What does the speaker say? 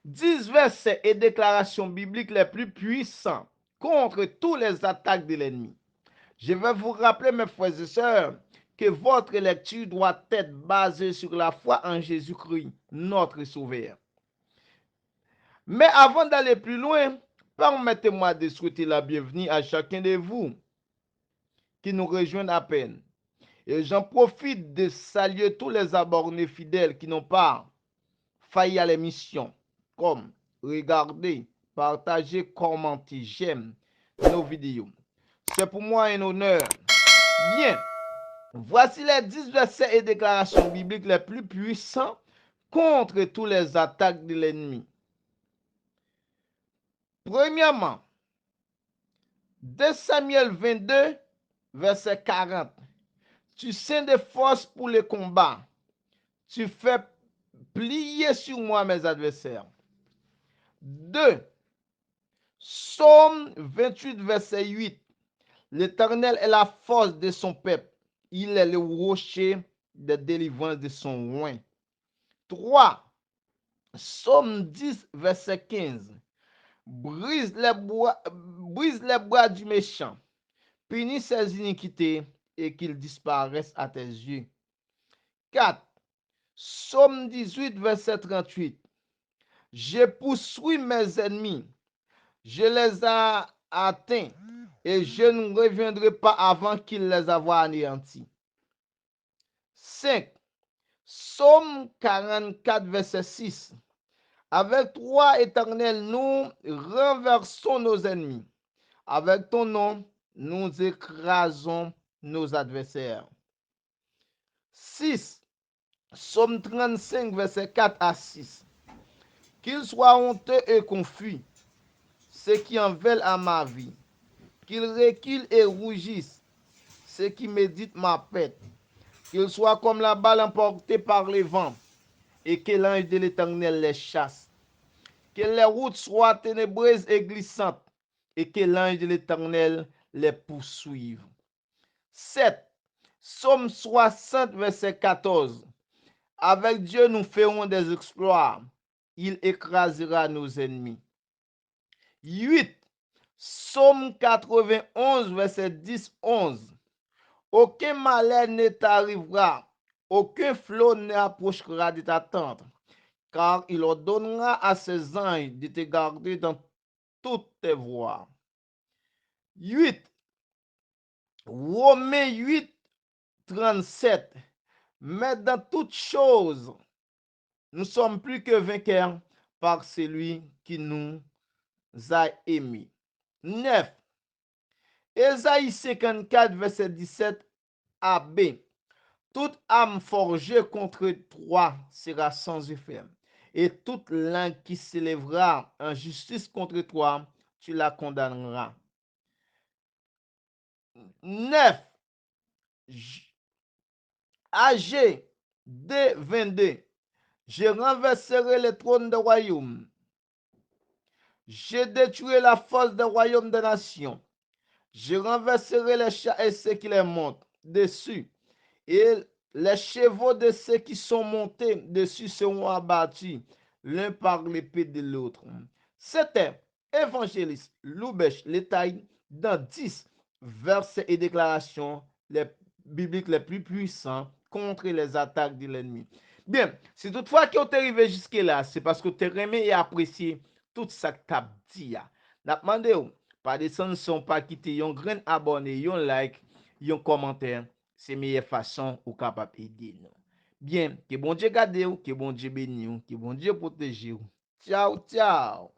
10 versets et déclarations bibliques les plus puissants contre toutes les attaques de l'ennemi. Je vais vous rappeler, mes frères et sœurs, que votre lecture doit être basée sur la foi en Jésus-Christ, notre Sauveur. Mais avant d'aller plus loin, permettez-moi de souhaiter la bienvenue à chacun de vous qui nous rejoignent à peine. Et j'en profite de saluer tous les abonnés fidèles qui n'ont pas failli à l'émission, comme regarder, partager, commenter, j'aime nos vidéos. C'est pour moi un honneur. Bien, voici les 10 versets et déclarations bibliques les plus puissants contre toutes les attaques de l'ennemi. Premièrement, 2 Samuel 22, verset 40. Tu sens des forces pour le combat. Tu fais plier sur moi mes adversaires. 2. Psaume 28, verset 8. L'Éternel est la force de son peuple. Il est le rocher de délivrance de son oint. 3. Psaume 10, verset 15. Brise les bras du méchant. Punis ses iniquités et qu'ils disparaissent à tes yeux. 4. Psaume 18, verset 38. Je poursuis mes ennemis. Je les ai atteints et je ne reviendrai pas avant qu'ils les aient anéantis. 5. Psaume 44, verset 6. Avec toi, Éternel, nous renversons nos ennemis. Avec ton nom, nous écrasons nos adversaires. 6. Psaume 35, verset 4 à 6. Qu'ils soient honteux et confus, ceux qui en veulent à ma vie. Qu'ils reculent et rougissent, ceux qui méditent ma perte. Qu'ils soient comme la balle emportée par les vents, et que l'ange de l'Éternel les chasse. Que les routes soient ténébreuses et glissantes, et que l'ange de l'Éternel les poursuive. 7. Psaume 60, verset 14. Avec Dieu, nous ferons des exploits. Il écrasera nos ennemis. 8. Psaume 91, verset 10-11. Aucun malheur ne t'arrivera, aucun flot n'approchera de ta tente, car il ordonnera à ses anges de te garder dans toutes tes voies. 8. Romains 8, 37. Mais dans toutes choses, nous sommes plus que vainqueurs par celui qui nous a aimés. 9. Ésaïe 54, verset 17 à B. Toute âme forgée contre toi sera sans effet, et toute langue qui s'élèvera en justice contre toi, tu la condamneras. 9. AG 22. Je renverserai les trônes des royaumes. Je détruirai la force des royaumes des nations. Je renverserai les chats et ceux qui les montent dessus. Et les chevaux de ceux qui sont montés dessus seront abattus, l'un par l'épée de l'autre. C'était évangéliste Loubèche Létaï dans 10 versets et déclarations bibliques les plus puissants contre les attaques de l'ennemi. Bien, si toutefois que tu es arrivé jusque-là, c'est parce que tu as aimé et apprécié tout ça que tu as dit. N'a demandé, pas descendre son pas quitter un grand abonné, un like, un commentaire. C'est la meilleure façon ou capable d'aider nous. Bien, que bon Dieu garde ou, que bon Dieu bénisse ou, que bon Dieu protège ou. Ciao, ciao.